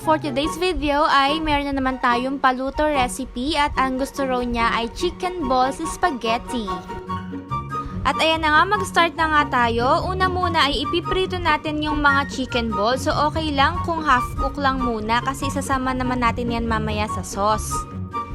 for today's video ay meron na naman tayong paluto recipe at ang gusto raw niya ay chicken balls spaghetti. At ayan na nga, mag-start na nga tayo. Una muna ay ipiprito natin yung mga chicken balls. So okay lang kung half cook lang muna kasi isasama naman natin yan mamaya sa sauce.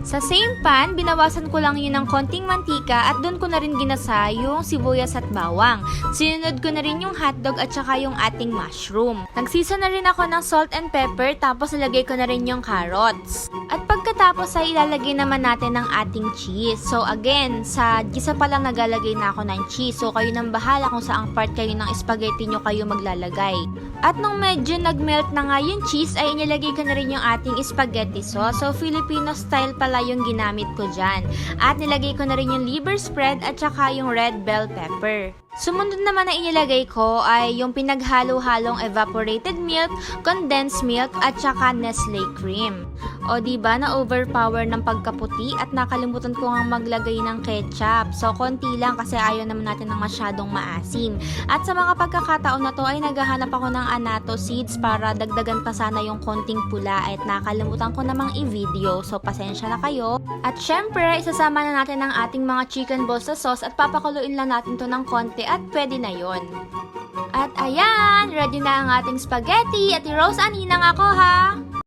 Sa same pan, binawasan ko lang yun ng konting mantika at doon ko na rin ginasa yung sibuyas at bawang. Sinunod ko na rin yung hotdog at saka yung ating mushroom. Nagsisa na rin ako ng salt and pepper tapos nilagay ko na rin yung carrots. At pagkatapos ay ilalagay naman natin ng ating cheese. So again, sa gisa pa lang nagalagay na ako ng cheese. So kayo nang bahala kung saang part kayo ng spaghetti nyo kayo maglalagay. At nung medyo nagmelt na nga yung cheese ay inilagay ko na rin yung ating spaghetti sauce. So Filipino style pala yung ginamit ko dyan. At nilagay ko na rin yung liver spread at saka yung red bell pepper. Sumunod naman na inilagay ko ay yung pinaghalo-halong evaporated milk, condensed milk at saka Nestle cream. O diba na overpower ng pagkaputi at nakalimutan ko nga maglagay ng ketchup. So konti lang kasi ayaw naman natin ng masyadong maasim. At sa mga pagkakataon na to ay naghahanap ako ng annatto seeds para dagdagan pa sana yung konting pula at nakalimutan ko namang i-video. So pasensya na kayo. At syempre isasama na natin ang ating mga chicken balls sa sauce at papakuluin lang natin to ng konti at pwede na yon. At ayan, ready na ang ating spaghetti at i-roast aninang ako ha!